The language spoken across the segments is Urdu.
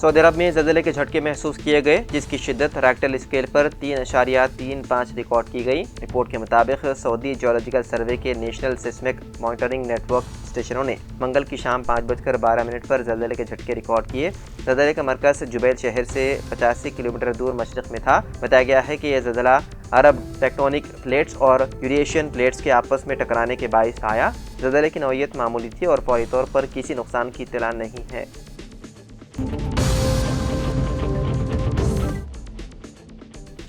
سعودی عرب میں زلزلے کے جھٹکے محسوس کیے گئے، جس کی شدت ریکٹر اسکیل پر 3.35 ریکارڈ کی گئی۔ رپورٹ کے مطابق سعودی جیولوجیکل سروے کے نیشنل سیسمک مانیٹرنگ نیٹ ورک اسٹیشنوں نے منگل کی شام 5:12 پر زلزلے کے جھٹکے ریکارڈ کیے۔ زلزلے کا مرکز جبیل شہر سے 85 کلومیٹر دور مشرق میں تھا۔ بتایا گیا ہے کہ یہ زلزلہ عرب ٹیکٹونک پلیٹس اور یوریشین پلیٹس کے آپس میں ٹکرانے کے باعث آیا۔ زلزلے کی نوعیت معمولی تھی اور فوری طور پر کسی نقصان کی اطلاع نہیں ہے۔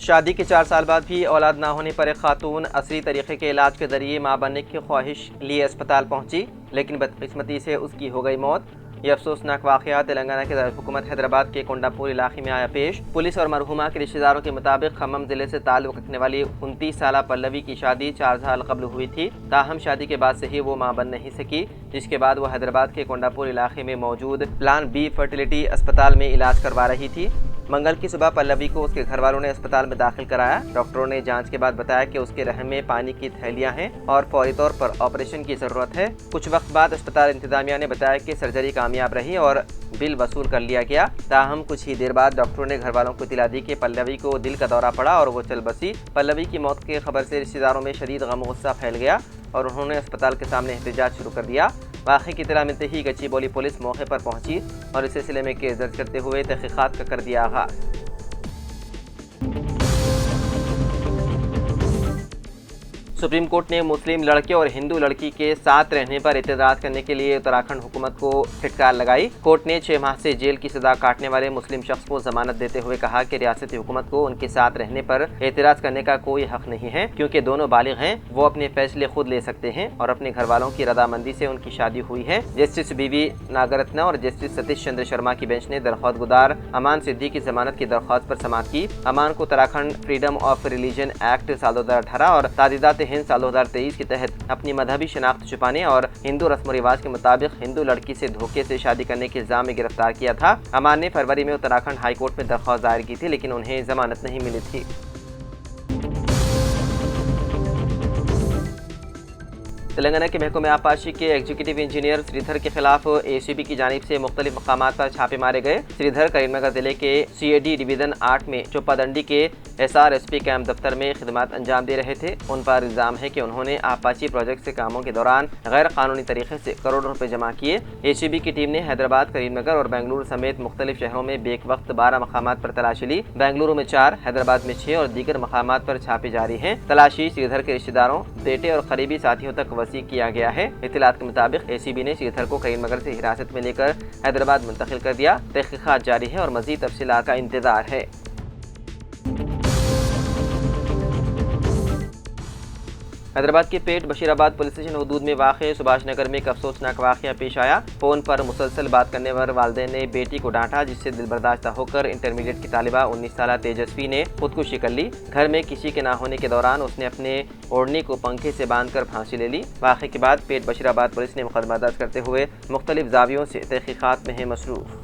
شادی کے 4 سال بعد بھی اولاد نہ ہونے پر ایک خاتون عصری طریقے کے علاج کے ذریعے ماں بننے کی خواہش لیے اسپتال پہنچی، لیکن بدقسمتی سے اس کی ہو گئی موت۔ یہ افسوسناک واقعہ تلنگانہ کے دارالحکومت حیدرآباد کے کونڈا پور علاقے میں آیا پیش۔ پولیس اور مرحومہ کے رشتہ داروں کے مطابق کھمم ضلع سے تعلق رکھنے والی 29 سالہ پلوی کی شادی 4 سال قبل ہوئی تھی، تاہم شادی کے بعد سے ہی وہ ماں بن نہیں سکی، جس کے بعد وہ حیدرآباد کے کونڈا پور علاقے میں موجود پلان بی فرٹیلیٹی اسپتال میں علاج کروا رہی تھی۔ منگل کی صبح پلوی کو اس کے گھر والوں نے اسپتال میں داخل کرایا۔ ڈاکٹروں نے جانچ کے بعد بتایا کہ اس کے رحم میں پانی کی تھیلیاں ہیں اور فوری طور پر آپریشن کی ضرورت ہے۔ کچھ وقت بعد اسپتال انتظامیہ نے بتایا کہ سرجری کامیاب رہی اور بل وصول کر لیا گیا، تاہم کچھ ہی دیر بعد ڈاکٹروں نے گھر والوں کو اطلاع دی کہ پلوی کو دل کا دورہ پڑا اور وہ چل بسی۔ پلوی کی موت کی خبر سے رشتہ داروں میں شدید غم و غصہ پھیل گیا اور انہوں نے اسپتال کے سامنے احتجاج شروع کر دیا۔ واقعے کی اطلاع ملتے ہی گچی بولی پولیس موقع پر پہنچی اور اس سلسلے میں کیس درج کرتے ہوئے تحقیقات کا کر دیا آغاز۔ سپریم کورٹ نے مسلم لڑکے اور ہندو لڑکی کے ساتھ رہنے پر اعتراض کرنے کے لیے اتراکھنڈ حکومت کو پھٹکار لگائی۔ کورٹ نے 6 ماہ سے جیل کی سزا کاٹنے والے مسلم شخص کو ضمانت دیتے ہوئے کہا کہ ریاستی حکومت کو ان کے ساتھ رہنے پر اعتراض کرنے کا کوئی حق نہیں ہے، کیونکہ دونوں بالغ ہیں، وہ اپنے فیصلے خود لے سکتے ہیں اور اپنے گھر والوں کی رضامندی سے ان کی شادی ہوئی ہے۔ جسٹس بی وی ناگرتنا اور جسٹس ستیش چندر شرما کی بینچ نے درخواست گزار امان سدھی کی ضمانت کی درخواست پر سماعت کی۔ امان کو Uttarakhand freedom of religion act سال 2018 اور تعدیدات ہند سال 2023 کے تحت اپنی مذہبی شناخت چھپانے اور ہندو رسم و رواج کے مطابق ہندو لڑکی سے دھوکے سے شادی کرنے کے الزام میں گرفتار کیا تھا۔ امان نے فروری میں اتراکھنڈ ہائی کورٹ میں درخواست دائر کی تھی، لیکن انہیں ضمانت نہیں ملی تھی۔ تلنگانہ کے محکمہ آبپاشی کے ایگزیکٹو انجینئر سریدھر کے خلاف اے سی بی کی جانب سے مختلف مقامات پر چھاپے مارے گئے۔ سریدھر کریم نگر ضلع کے سی اے ڈی ڈویژن 8 میں چوپا دنڈی کے S R S P camp دفتر میں خدمات انجام دے رہے تھے۔ ان پر الزام ہے کہ انہوں نے آبپاشی پروجیکٹ سے کاموں کے دوران غیر قانونی طریقے سے کروڑوں روپے جمع کیے۔ اے سی بی کی ٹیم نے حیدرآباد، کریم نگر اور بنگلورو سمیت مختلف شہروں میں بیک وقت 12 مقامات پر تلاشی لی۔ بنگلورو میں 4، حیدرآباد میں 6 اور دیگر مقامات پر چھاپے جاری ہیں۔ تلاشی سریدھر کے رشتہ داروں، بیٹے اور قریبی ساتھیوں تک وسیع کیا گیا ہے۔ اطلاعات کے مطابق اے سی بی نے سریدھر کو کریم نگر سے حراست میں لے کر حیدرآباد منتقل کر دیا۔ تحقیقات جاری ہے اور مزید تفصیلات کا انتظار ہے۔ حیدرآباد کے پیٹ بشیرآباد پولیس اسٹیشن حدود میں واقع سبھاش نگر میں ایک افسوسناک واقعہ پیش آیا۔ فون پر مسلسل بات کرنے پر والدین نے بیٹی کو ڈانٹا، جس سے دل برداشتہ ہو کر انٹرمیڈیٹ کی طالبہ 19 سالہ تیجسوی نے خودکشی کر لی۔ گھر میں کسی کے نہ ہونے کے دوران اس نے اپنے اوڑھنی کو پنکھے سے باندھ کر پھانسی لے لی۔ واقعے کے بعد پیٹ بشیرآباد پولیس نے مقدمہ درج کرتے ہوئے مختلف زاویوں سے تحقیقات میں ہے مصروف۔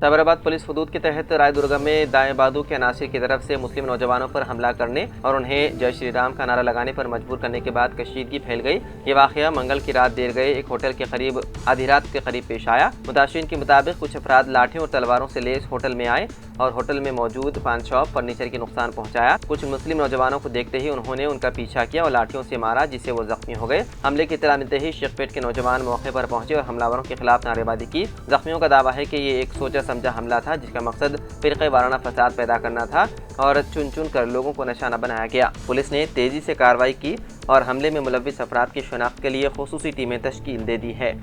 سائبرآباد پولیس حدود کے تحت رائے درگم میں دائیں بازو کے عناصر کی طرف سے مسلم نوجوانوں پر حملہ کرنے اور انہیں جے شری رام کا نعرہ لگانے پر مجبور کرنے کے بعد کشیدگی پھیل گئی۔ یہ واقعہ منگل کی رات دیر گئے ایک ہوٹل کے قریب آدھی رات کے قریب پیش آیا۔ متاثرین کے مطابق کچھ افراد لاٹھیوں اور تلواروں سے لیس ہوٹل میں آئے اور ہوٹل میں موجود پان شاپ، فرنیچر کی نقصان پہنچایا۔ کچھ مسلم نوجوانوں کو دیکھتے ہی انہوں نے ان کا پیچھا کیا اور لاٹھیوں سے مارا، جس سے وہ زخمی ہو گئے۔ حملے کی اطلاع ملتے ہی شیخ پیٹ کے نوجوان موقع پر پہنچے اور حملہ کے خلاف نعرے بازی کی۔ زخمیوں کا دعویٰ ہے کہ یہ ایک سوچا سمجھا حملہ تھا، جس کا مقصد فرقہ وارانہ فساد پیدا کرنا تھا اور چن چن کر لوگوں کو نشانہ بنایا گیا۔ پولیس نے تیزی سے کارروائی کی اور حملے میں ملوث افراد کی شناخت کے لیے خصوصی ٹیمیں تشکیل دے دی ہے۔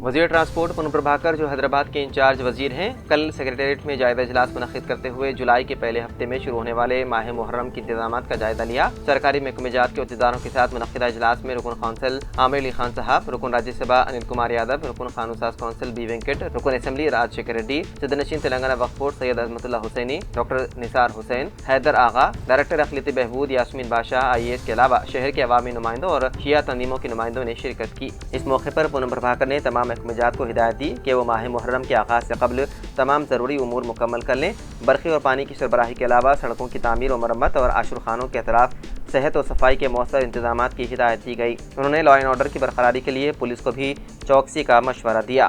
وزیر ٹرانسپورٹ پون پربھاکر، جو حیدرآباد کے انچارج وزیر ہیں، کل سیکریٹریٹ میں جائزہ اجلاس منعقد کرتے ہوئے جولائی کے پہلے ہفتے میں شروع ہونے والے ماہ محرم کے انتظامات کا جائزہ لیا۔ سرکاری محکمہ جات کے عہدیداروں کے ساتھ منعقدہ اجلاس میں رکن کونسل عامر علی خان صاحب، رکن راجیہ سبھا انل کمار یادو، رکن قانون ساز کونسل بی وینکٹ، رکن اسمبلی راج شیکھر ریڈی، صدر نشین تلنگانہ وقف بورڈ سید عظمت اللہ حسینی، ڈاکٹر نثار حسین، حیدر آغا، ڈائریکٹر اقلیتی بہبود یاسمین بادشاہ IAS کے علاوہ شہر کے عوامی نمائندوں اور شیعہ تنظیموں کے نمائندوں نے شرکت کی۔ اس موقع پر پون پربھاکر نے تمام محکمہ جات کو ہدایت دی کہ وہ ماہ محرم کے آغاز سے قبل تمام ضروری امور مکمل کر لیں۔ برقی اور پانی کی سربراہی کے علاوہ سڑکوں کی تعمیر و مرمت اور عاشور خانوں کے اطراف صحت و صفائی کے مؤثر انتظامات کی ہدایت دی گئی۔ انہوں نے لا اینڈ آرڈر کی برقراری کے لیے پولیس کو بھی چوکسی کا مشورہ دیا۔